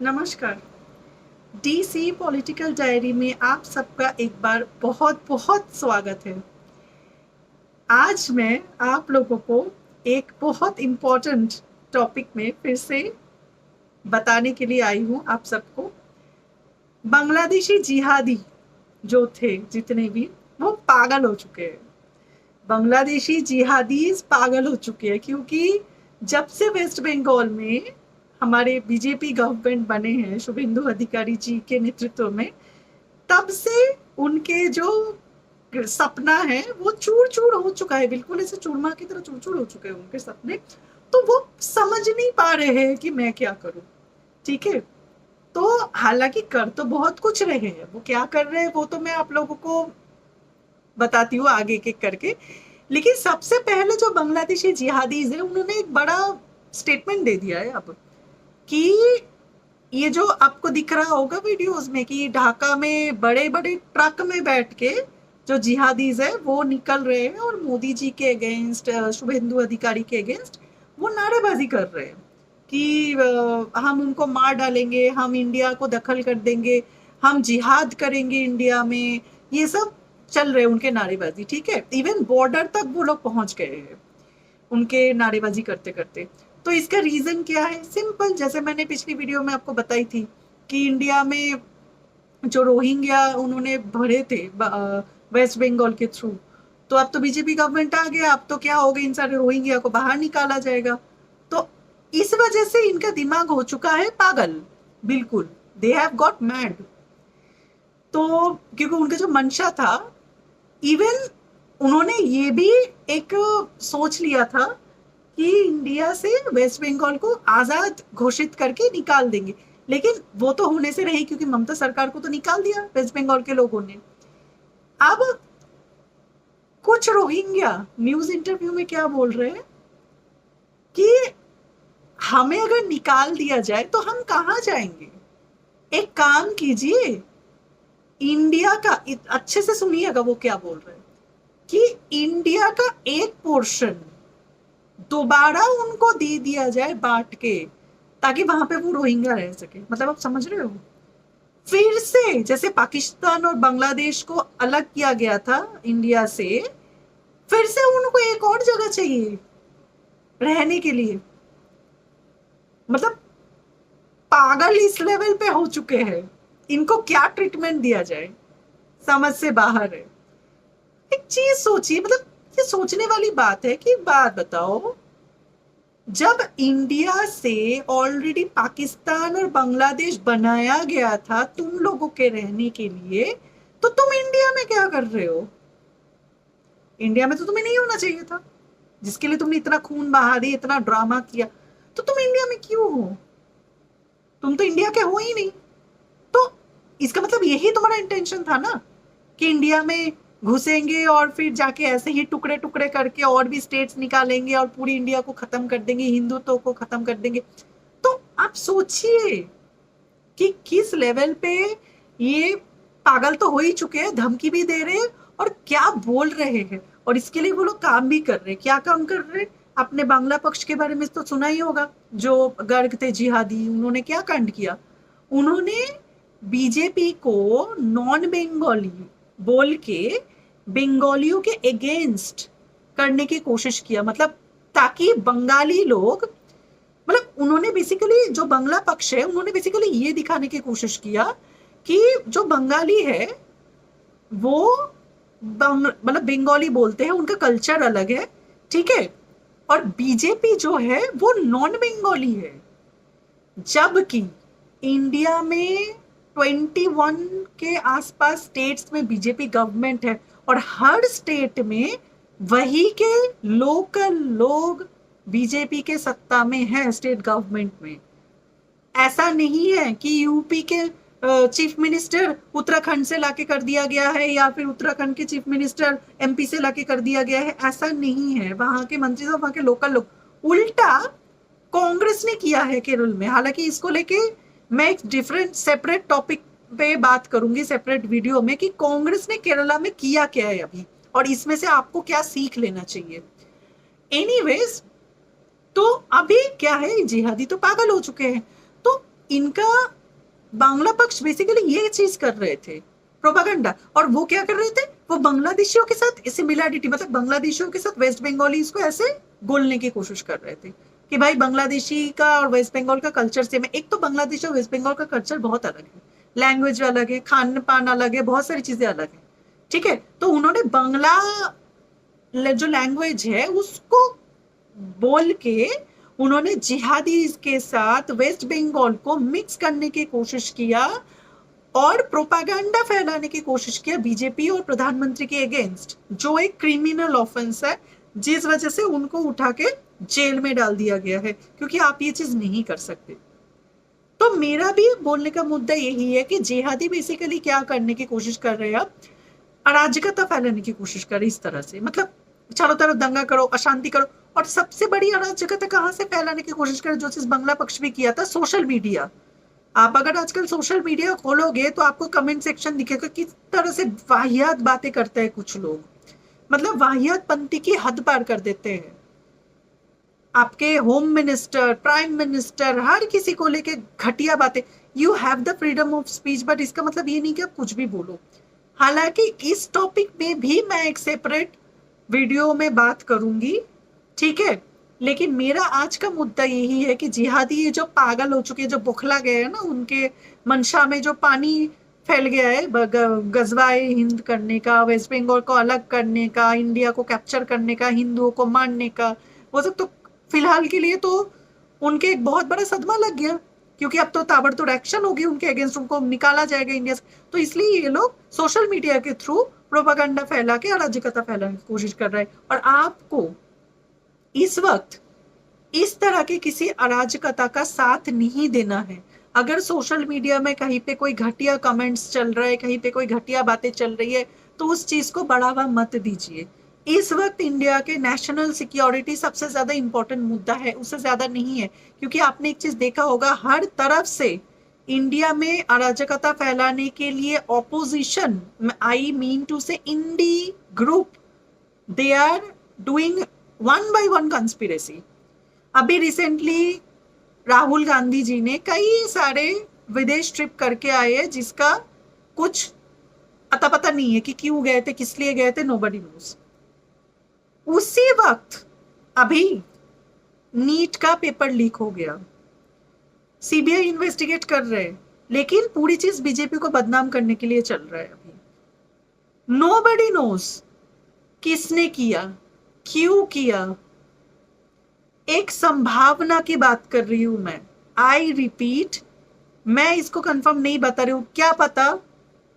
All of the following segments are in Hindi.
नमस्कार। डीसी पॉलिटिकल डायरी में आप सबका एक बार बहुत बहुत स्वागत है। आज मैं आप लोगों को एक बहुत इम्पोर्टेंट टॉपिक में फिर से बताने के लिए आई हूँ आप सबको। बांग्लादेशी जिहादी जो थे जितने भी, वो पागल हो चुके हैं। बांग्लादेशी जिहादीज पागल हो चुके हैं क्योंकि जब से वेस्ट बंगाल में हमारे बीजेपी गवर्नमेंट बने हैं शुभेंदु अधिकारी जी के नेतृत्व में, तब से उनके जो सपना है वो चूर चूर हो चुका है। बिल्कुल ऐसे चूरमा की तरह चूर चूर हो चुके हैं उनके सपने। तो वो समझ नहीं पा रहे हैं कि मैं क्या करूं। ठीक है, तो हालांकि कर तो बहुत कुछ रहे हैं, वो क्या कर रहे हैं वो तो मैं आप लोगों को बताती हूँ आगे एक एक करके। लेकिन सबसे पहले जो बांग्लादेशी जिहादीज है उन्होंने एक बड़ा स्टेटमेंट दे दिया है अब कि ये जो आपको दिख रहा होगा वीडियोस में कि ढाका में बड़े बड़े ट्रक में बैठ के जो जिहादीज है वो निकल रहे हैं और मोदी जी के अगेंस्ट, शुभेंदु अधिकारी के अगेंस्ट वो नारेबाजी कर रहे हैं कि हम उनको मार डालेंगे, हम इंडिया को दखल कर देंगे, हम जिहाद करेंगे इंडिया में। ये सब चल रहे हैं उनके नारेबाजी। ठीक है, इवन बॉर्डर तक वो लोग पहुंच गए हैं उनके नारेबाजी करते करते। तो इसका रीजन क्या है? सिंपल, जैसे मैंने पिछली वीडियो में आपको बताई थी कि इंडिया में जो रोहिंग्या उन्होंने भरे थे वेस्ट बंगाल के थ्रू, तो अब तो बीजेपी गवर्नमेंट आ गया, अब तो क्या होगा, इन सारे रोहिंग्या को बाहर निकाला जाएगा। तो इस वजह से इनका दिमाग हो चुका है पागल, बिल्कुल दे हैव गॉट मैड। तो क्योंकि उनका जो मंशा था, इवन उन्होंने ये भी एक सोच लिया था कि इंडिया से वेस्ट बंगाल को आजाद घोषित करके निकाल देंगे। लेकिन वो तो होने से रही क्योंकि ममता सरकार को तो निकाल दिया वेस्ट बंगाल के लोगों ने। अब कुछ रोहिंग्या न्यूज इंटरव्यू में क्या बोल रहे हैं कि हमें अगर निकाल दिया जाए तो हम कहां जाएंगे। एक काम कीजिए, इंडिया का, अच्छे से सुनिएगा वो क्या बोल रहे हैं कि इंडिया का एक पोर्शन दोबारा उनको दे दिया जाए बांट के, ताकि वहां पे वो रोहिंग्या रह सके। मतलब आप समझ रहे हो, फिर से जैसे पाकिस्तान और बांग्लादेश को अलग किया गया था इंडिया से, फिर से उनको एक और जगह चाहिए रहने के लिए। मतलब पागल इस लेवल पे हो चुके हैं, इनको क्या ट्रीटमेंट दिया जाए समझ से बाहर है। एक चीज सोचिए, मतलब ये सोचने वाली बात है कि बात बताओ, जब इंडिया से ऑलरेडी पाकिस्तान और बांग्लादेश बनाया गया था तुम लोगों के रहने के लिए, तो तुम इंडिया में क्या कर रहे हो? इंडिया में तो तुम्हें नहीं होना चाहिए था, जिसके लिए तुमने इतना खून बहा दिया, इतना ड्रामा किया, तो तुम इंडिया में क्यों हो? तुम तो इंडिया के हो ही नहीं। तो इसका मतलब यही तुम्हारा इंटेंशन था ना कि इंडिया में घुसेंगे और फिर जाके ऐसे ही टुकड़े टुकड़े करके और भी स्टेट्स निकालेंगे और पूरी इंडिया को खत्म कर देंगे, हिंदुत्व को खत्म कर देंगे। तो आप सोचिए कि किस लेवल पे ये पागल तो हो ही चुके हैं, धमकी भी दे रहे हैं और क्या बोल रहे हैं। और इसके लिए वो लोग काम भी कर रहे हैं। क्या काम कर रहे हैं? आपने बांग्ला पक्ष के बारे में तो सुना ही होगा, जो गर्ग थे जिहादी, उन्होंने क्या कांड किया। उन्होंने बीजेपी को नॉन बंगाली बोल के बंगालियों के अगेंस्ट करने की कोशिश किया, मतलब ताकि बंगाली लोग, मतलब उन्होंने बेसिकली, जो बांग्ला पक्ष है उन्होंने बेसिकली ये दिखाने की कोशिश किया कि जो बंगाली है वो मतलब बंगाली बोलते हैं, उनका कल्चर अलग है। ठीक है, और बीजेपी जो है वो नॉन बंगाली है, जबकि इंडिया में 21 के आसपास स्टेट्स में बीजेपी गवर्नमेंट है और हर स्टेट में वही के लोकल लोग बीजेपी के सत्ता में है, स्टेट गवर्नमेंट में। ऐसा नहीं है कि यूपी के चीफ मिनिस्टर उत्तराखंड से लाके कर दिया गया है या फिर उत्तराखंड के चीफ मिनिस्टर एमपी से लाके कर दिया गया है, ऐसा नहीं है। वहां के मंत्री साहब, वहां के लोकल लोग, उल्टा कांग्रेस ने किया है केरल में। हालांकि इसको लेके मैं एक डिफरेंट सेपरेट टॉपिक पे बात करूंगी सेपरेट वीडियो में कि कांग्रेस ने केरला में किया क्या है अभी और इसमें से आपको क्या सीख लेना चाहिए। एनीवेज, तो अभी क्या है, जिहादी तो पागल हो चुके हैं। तो इनका बांग्ला पक्ष बेसिकली ये चीज कर रहे थे, प्रोपागेंडा। और वो क्या कर रहे थे, वो बांग्लादेशियों के साथ सिमिलैरिटी, मतलब बांग्लादेशियों के साथ वेस्ट बंगालीज को ऐसे गोलने की कोशिश कर रहे थे कि भाई बांग्लादेशी का और वेस्ट बंगाल का कल्चर सेम है। एक तो बांग्लादेश और वेस्ट बंगाल का कल्चर बहुत अलग है, लैंग्वेज अलग है, खान पान अलग है, बहुत सारी चीजें अलग है, ठीक है। तो उन्होंने बांग्ला जो लैंग्वेज है उसको बोल के उन्होंने जिहादी के साथ वेस्ट बंगाल को मिक्स करने की कोशिश किया और प्रोपागेंडा फैलाने की कोशिश किया बीजेपी और प्रधानमंत्री के अगेंस्ट, जो एक क्रिमिनल ऑफेंस है, जिस वजह से उनको उठा के जेल में डाल दिया गया है, क्योंकि आप ये चीज नहीं कर सकते। तो मेरा भी बोलने का मुद्दा यही है कि जिहादी बेसिकली क्या करने की कोशिश कर रहे हैं, अराजकता फैलाने की कोशिश कर रहे इस तरह से, मतलब चारों तरफ दंगा करो, अशांति करो। और सबसे बड़ी अराजकता कहां से फैलाने की कोशिश करे, जो चीज बांग्ला पक्ष भी किया था, सोशल मीडिया। आप अगर आजकल सोशल मीडिया खोलोगे तो आपको कमेंट सेक्शन दिखेगा किस तरह से वाहियात बातें करते हैं कुछ लोग, मतलब वाहियात पंथी की हद पार कर देते हैं। आपके होम मिनिस्टर, प्राइम मिनिस्टर, हर किसी को लेके घटिया बातें। You have the freedom of speech, but इसका मतलब ये नहीं कि आप कुछ भी बोलो। हालांकि इस टॉपिक में भी मैं एक सेपरेट वीडियो में बात करूंगी, ठीक है। लेकिन मेरा आज का मुद्दा यही है कि जिहादी ये जो पागल हो चुके हैं, जो बुखला गए हैं ना, उनके मंशा में जो पानी फैल गया है गजवाए हिंद करने का, वेस्ट बंगाल को अलग करने का, इंडिया को कैप्चर करने का, हिंदुओं को मारने का, वो सब तो फिलहाल के लिए तो उनके एक बहुत बड़ा सदमा लग गया, क्योंकि अब तो ताबड़तोड़ एक्शन होगी उनके अगेंस्ट, उनको निकाला जाएगा इंडिया से। तो इसलिए ये लोग सोशल मीडिया के थ्रू प्रोपागेंडा फैला के अराजकता फैलाने की कोशिश कर रहे हैं। और आपको इस वक्त इस तरह के किसी अराजकता का साथ नहीं देना है। अगर सोशल मीडिया में कहीं पे कोई घटिया कमेंट्स चल रहा है, कहीं पे कोई घटिया बातें चल रही है, तो उस चीज को बढ़ावा मत दीजिए। इस वक्त इंडिया के नेशनल सिक्योरिटी सबसे ज्यादा इंपॉर्टेंट मुद्दा है, उससे ज्यादा नहीं है। क्योंकि आपने एक चीज देखा होगा, हर तरफ से इंडिया में अराजकता फैलाने के लिए opposition, I mean to say INDI group, they are doing one by one conspiracy. अभी रिसेंटली राहुल गांधी जी ने कई सारे विदेश ट्रिप करके आए हैं, जिसका कुछ अता पता नहीं है कि क्यों गए थे, किस लिए गए थे, नोबडी नोज। उसी वक्त अभी नीट का पेपर लीक हो गया, सीबीआई इन्वेस्टिगेट कर रहे हैं, लेकिन पूरी चीज बीजेपी को बदनाम करने के लिए चल रहा है। अभी नोबडी नोज किसने किया, क्यों किया। एक संभावना की बात कर रही हूं मैं, आई रिपीट, मैं इसको कंफर्म नहीं बता रही हूं। क्या पता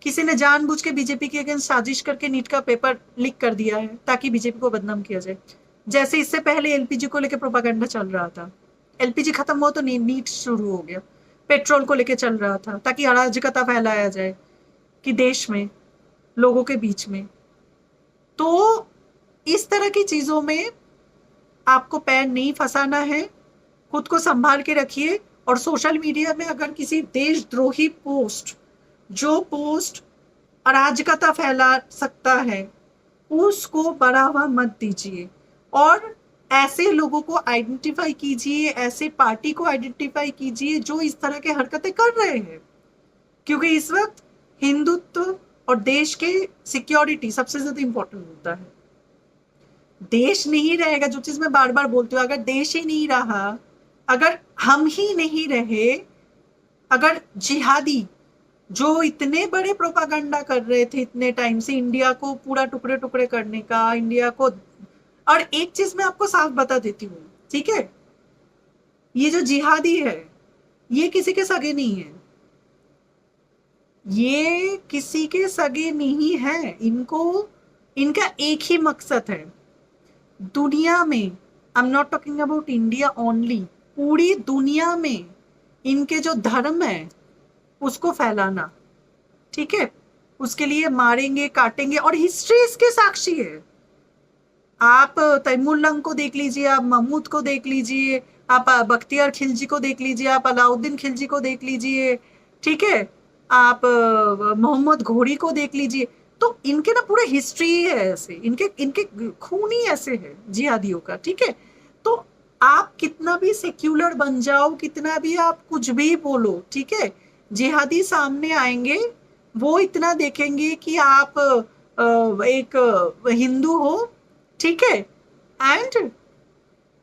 किसी ने जानबूझ के बीजेपी के अगेंस्ट साजिश करके नीट का पेपर लीक कर दिया है ताकि बीजेपी को बदनाम किया जाए। जैसे इससे पहले एलपीजी को लेकर प्रोपागेंडा चल रहा था, एलपीजी खत्म हुआ तो नीट शुरू हो गया, पेट्रोल को लेकर चल रहा था ताकि अराजकता फैलाया जाए कि देश में, लोगों के बीच में। तो इस तरह की चीजों में आपको पैर नहीं फंसाना है, खुद को संभाल के रखिए। और सोशल मीडिया में अगर किसी देशद्रोही पोस्ट, जो पोस्ट अराजकता फैला सकता है, उसको बढ़ावा मत दीजिए। और ऐसे लोगों को आइडेंटिफाई कीजिए, ऐसे पार्टी को आइडेंटिफाई कीजिए जो इस तरह के हरकतें कर रहे हैं। क्योंकि इस वक्त हिंदुत्व और देश के सिक्योरिटी सबसे ज्यादा इंपॉर्टेंट मुद्दा है। देश नहीं रहेगा, जो चीज मैं बार बार बोलती हूँ, अगर देश ही नहीं रहा, अगर हम ही नहीं रहे, अगर जिहादी जो इतने बड़े प्रोपागेंडा कर रहे थे इतने टाइम से इंडिया को पूरा टुकड़े टुकड़े करने का, इंडिया को। और एक चीज मैं आपको साफ बता देती हूँ, ठीक है, ये जो जिहादी है ये किसी के सगे नहीं है, ये किसी के सगे नहीं है। इनको, इनका एक ही मकसद है दुनिया में, I am not talking about India only, पूरी दुनिया में इनके जो धर्म है उसको फैलाना, ठीक है। उसके लिए मारेंगे, काटेंगे, और हिस्ट्री इसके साक्षी है। आप तैमुल्लंग को देख लीजिए, आप महमूद को देख लीजिए, आप बख्तियार खिलजी को देख लीजिए, आप अलाउद्दीन खिलजी को देख लीजिए, ठीक है, आप मोहम्मद घोरी को देख लीजिए। तो इनके ना पूरे हिस्ट्री है ऐसे, इनके इनके खून ही ऐसे है जिहादियों का, ठीक है। तो आप कितना भी सेक्युलर बन जाओ, कितना भी आप कुछ भी बोलो, ठीक है, जिहादी सामने आएंगे, वो इतना देखेंगे कि आप एक हिंदू हो, ठीक है, and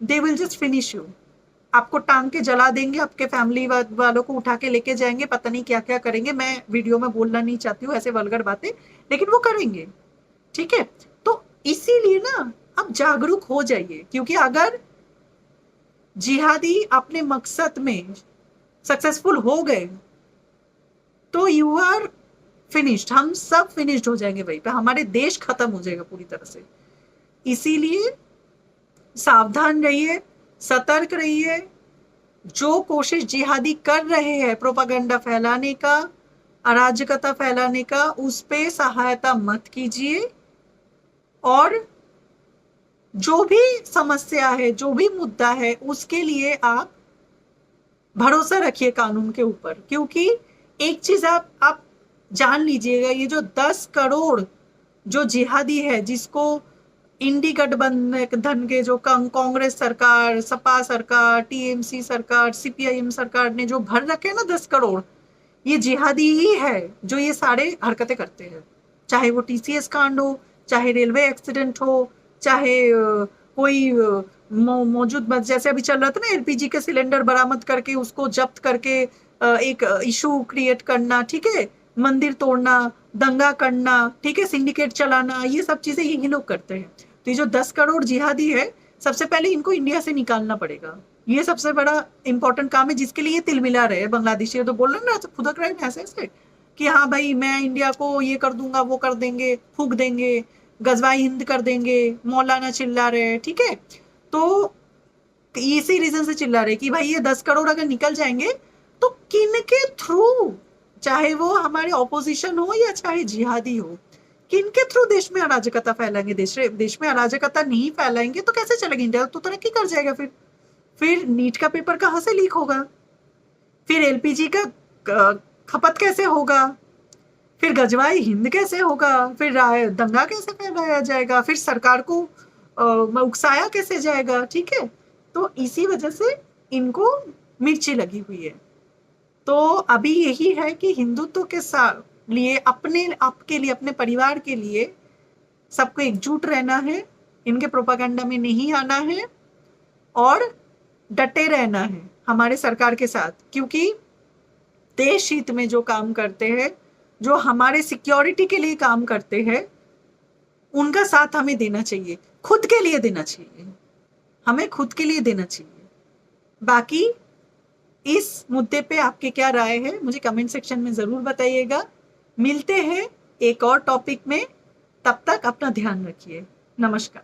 they will just finish you. आपको टांग के जला देंगे, आपके फैमिली वालों को उठा के लेके जाएंगे, पता नहीं क्या क्या करेंगे। मैं वीडियो में बोलना नहीं चाहती हूँ ऐसे वल्गर बातें, लेकिन वो करेंगे, ठीक है। तो इसीलिए ना आप जागरूक हो जाइए, क्योंकि अगर जिहादी अपने मकसद में सक्सेसफुल हो गए तो यू आर फिनिश्ड, हम सब फिनिश्ड हो जाएंगे वहीं पे, हमारे देश खत्म हो जाएगा पूरी तरह से। इसीलिए सावधान रहिए, सतर्क रहिए। जो कोशिश जिहादी कर रहे हैं प्रोपागेंडा फैलाने का, अराजकता फैलाने का, उस पे सहायता मत कीजिए। और जो भी समस्या है, जो भी मुद्दा है, उसके लिए आप भरोसा रखिए कानून के ऊपर। क्योंकि एक चीज आप जान लीजिएगा, ये जो 10 करोड़ जो जिहादी है, जिसको इंडी गठबंधन के जो कांग्रेस सरकार, सपा सरकार, टीएमसी सरकार, सीपीआईएम सरकार ने जो भर रखे हैं ना 10 करोड़, ये जिहादी ही है जो ये सारे हरकतें करते हैं। चाहे वो टीसीएस कांड हो, चाहे रेलवे एक्सीडेंट हो, चाहे कोई मौजूद जैसे अभी चल रहा था ना, एलपीजी के सिलेंडर बरामद करके उसको जब्त करके एक इशू क्रिएट करना, ठीक है, मंदिर तोड़ना, दंगा करना, ठीक है, सिंडिकेट चलाना, ये सब चीजें यही लोग करते हैं। तो ये जो 10 करोड़ जिहादी है, सबसे पहले इनको इंडिया से निकालना पड़ेगा। ये सबसे बड़ा इंपॉर्टेंट काम है, जिसके लिए तिलमिला रहे हैं बांग्लादेशी। तो बोल रहे ना खुदक रहे ऐसे ऐसे कि हाँ भाई मैं इंडिया को ये कर दूंगा, वो कर देंगे, फूक देंगे, गजवाई हिंद कर देंगे, मौलाना चिल्ला रहे हैं, ठीक है। तो इसी रीजन से चिल्ला रहे कि भाई ये 10 करोड़ अगर निकल जाएंगे तो किन के थ्रू, चाहे वो हमारे ऑपोजिशन हो या चाहे जिहादी हो, किन के थ्रू देश में अराजकता फैलाएंगे। देश में अराजकता नहीं फैलाएंगे तो कैसे चलेगा इंडिया, तो तरक्की कर जाएगा। फिर नीट का पेपर कहाँ से लीक होगा, फिर एलपीजी का खपत कैसे होगा, फिर गजवाई हिंद कैसे होगा, फिर दंगा कैसे फैलाया जाएगा, फिर सरकार को उकसाया कैसे जाएगा, ठीक है। तो इसी वजह से इनको मिर्ची लगी हुई है। तो अभी यही है कि हिंदुत्व के साथ लिए, अपने आपके लिए, अपने परिवार के लिए सबको एकजुट रहना है, इनके प्रोपागेंडा में नहीं आना है और डटे रहना है हमारे सरकार के साथ। क्योंकि देश हित में जो काम करते हैं, जो हमारे सिक्योरिटी के लिए काम करते हैं, उनका साथ हमें देना चाहिए, खुद के लिए देना चाहिए, हमें खुद के लिए देना चाहिए। बाकी इस मुद्दे पे आपके क्या राय है मुझे कमेंट सेक्शन में जरूर बताइएगा। मिलते हैं एक और टॉपिक में, तब तक अपना ध्यान रखिए। नमस्कार।